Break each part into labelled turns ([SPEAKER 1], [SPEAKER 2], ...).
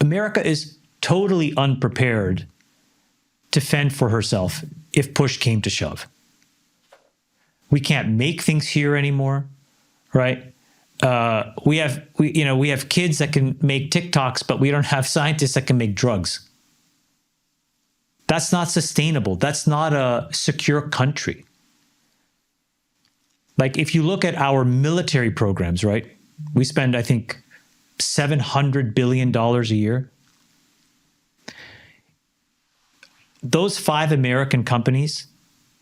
[SPEAKER 1] America is totally unprepared to fend for herself if push came to shove. We can't make things here anymore, right? We have kids that can make TikToks, but we don't have scientists that can make drugs. That's not sustainable. That's not a secure country. Like if you look at our military programs, right? We spend, I think, $700 billion a year. Those 5 American companies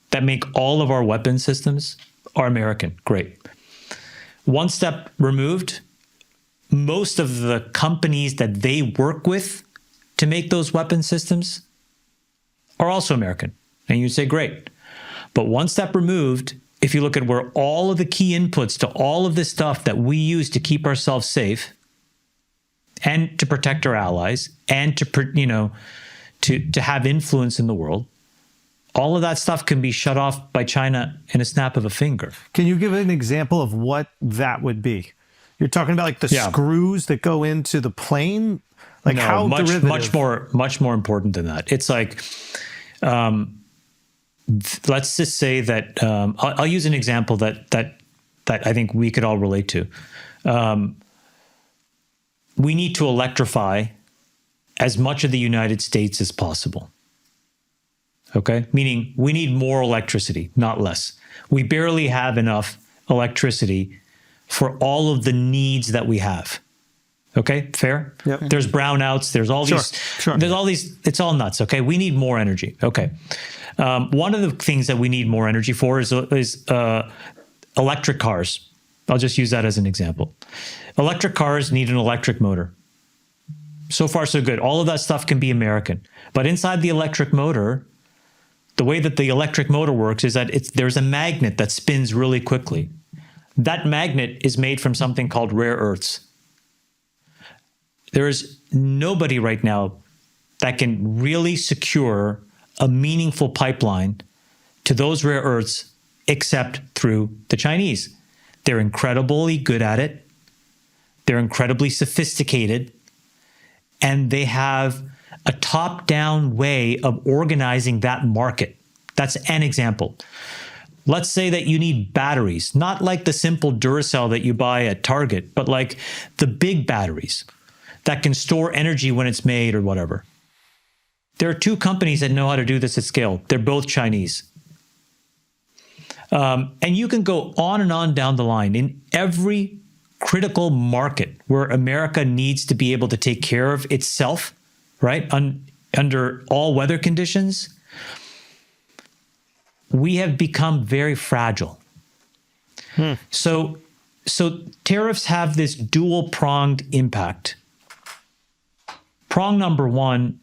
[SPEAKER 1] that make all of our weapon systems are American. Great. One step removed, most of the companies that they work with to make those weapon systems are also American. And you say, great. But one step removed, if you look at where all of the key inputs to all of this stuff that we use to keep ourselves safe and to protect our allies and to have influence in the world, all of that stuff can be shut off by China in a snap of a finger.
[SPEAKER 2] Can you give an example of what that would be? You're talking about like the screws that go into the plane? Like
[SPEAKER 1] no,
[SPEAKER 2] how derivative?
[SPEAKER 1] Much more important than that. It's like, let's just say that, I'll use an example that I think we could all relate to. We need to electrify as much of the United States as possible. Okay? Meaning we need more electricity, not less. We barely have enough electricity for all of the needs that we have. Okay? Fair?
[SPEAKER 2] Yep.
[SPEAKER 1] There's brownouts, there's all these, it's all nuts. Okay? We need more energy. Okay. One of the things that we need more energy for is electric cars. I'll just use that as an example. Electric cars need an electric motor. So far, so good. All of that stuff can be American. But inside the electric motor, the way that the electric motor works is that there's a magnet that spins really quickly. That magnet is made from something called rare earths. There is nobody right now that can really secure a meaningful pipeline to those rare earths except through the Chinese. They're incredibly good at it. They're incredibly sophisticated. And they have a top-down way of organizing that market. That's an example. Let's say that you need batteries, not like the simple Duracell that you buy at Target, but like the big batteries that can store energy when it's made or whatever. There are 2 companies that know how to do this at scale. They're both Chinese. And you can go on and on down the line. In every critical market where America needs to be able to take care of itself, right, under all weather conditions, we have become very fragile. So tariffs have this dual-pronged impact. Prong number 1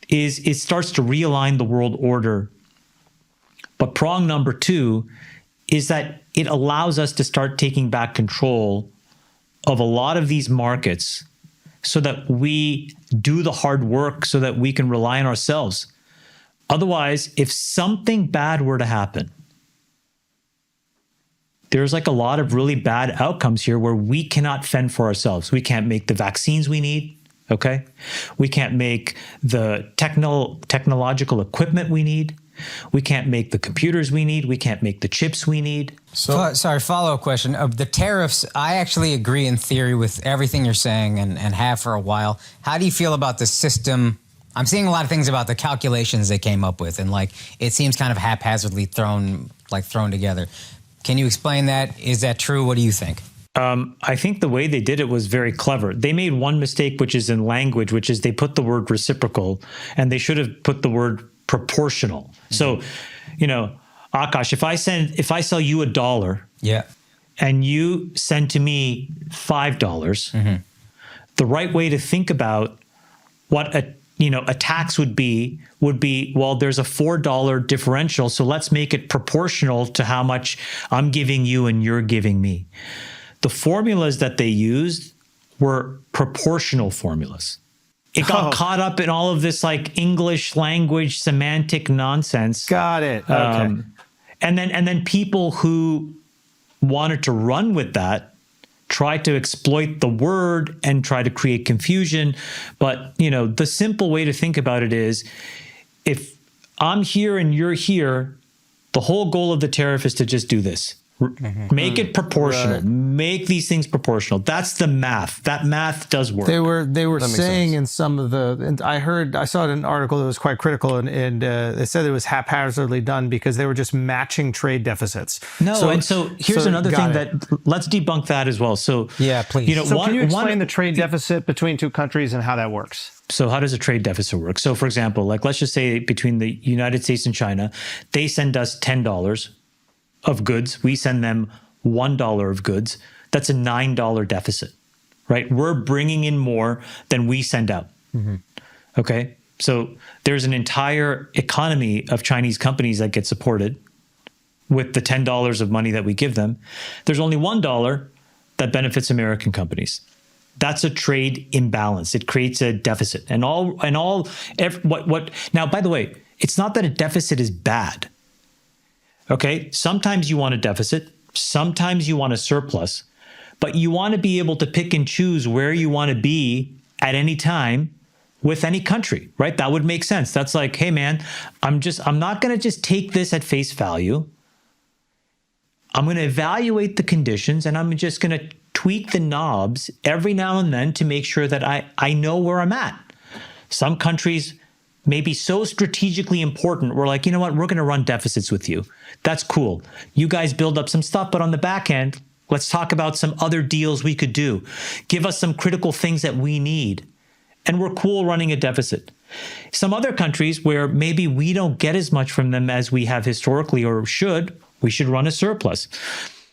[SPEAKER 1] is it starts to realign the world order. But prong number 2 is that it allows us to start taking back control of a lot of these markets so that we do the hard work so that we can rely on ourselves. Otherwise, if something bad were to happen, there's like a lot of really bad outcomes here where we cannot fend for ourselves. We can't make the vaccines we need, okay? We can't make the technological equipment we need. We can't make the computers we need. We can't make the chips we need.
[SPEAKER 3] So, sorry, follow-up question. Of the tariffs, I actually agree in theory with everything you're saying and have for a while. How do you feel about the system? I'm seeing a lot of things about the calculations they came up with, and like it seems kind of haphazardly thrown together. Can you explain that? Is that true? What do you think?
[SPEAKER 1] I think the way they did it was very clever. They made one mistake, which is in language, which is they put the word reciprocal, and they should have put the word proportional. Mm-hmm. So, Akash, if I sell you $1,
[SPEAKER 3] yeah,
[SPEAKER 1] and you send to me $5, mm-hmm. the right way to think about what a tax would be, well, there's a $4 differential, so let's make it proportional to how much I'm giving you and you're giving me. The formulas that they used were proportional formulas. It got caught up in all of this like English language semantic nonsense.
[SPEAKER 2] Got it. Okay.
[SPEAKER 1] And then people who wanted to run with that try to exploit the word and try to create confusion. But, the simple way to think about it is, if I'm here and you're here, the whole goal of the tariff is to just do this. Make it proportional. Right. Make these things proportional. That's the math. That math does work.
[SPEAKER 2] They were saying in some of and I saw an article that was quite critical, and it said it was haphazardly done because they were just matching trade deficits.
[SPEAKER 1] No, so here's another thing let's debunk that as well. So
[SPEAKER 3] yeah, please.
[SPEAKER 2] Can you explain the trade deficit between two countries and how that works?
[SPEAKER 1] So how does a trade deficit work? So for example, let's just say between the United States and China, they send us $10 of goods. We send them $1 of goods. That's a $9 deficit, right? We're bringing in more than we send out. Okay. So there's an entire economy of Chinese companies that get supported with the $10 of money that we give them. There's only $1 that benefits American companies. That's a trade imbalance. It creates a deficit. Now, by the way, it's not that a deficit is bad. Okay, sometimes you want a deficit, sometimes you want a surplus, but you want to be able to pick and choose where you want to be at any time with any country, right? That would make sense. That's like, hey man, I'm not going to just take this at face value. I'm going to evaluate the conditions, and I'm just going to tweak the knobs every now and then to make sure that I know where I'm at. Some countries may be so strategically important, we're like, you know what, we're going to run deficits with you. That's cool. You guys build up some stuff, but on the back end, let's talk about some other deals we could do. Give us some critical things that we need. And we're cool running a deficit. Some other countries where maybe we don't get as much from them as we have historically or we should run a surplus.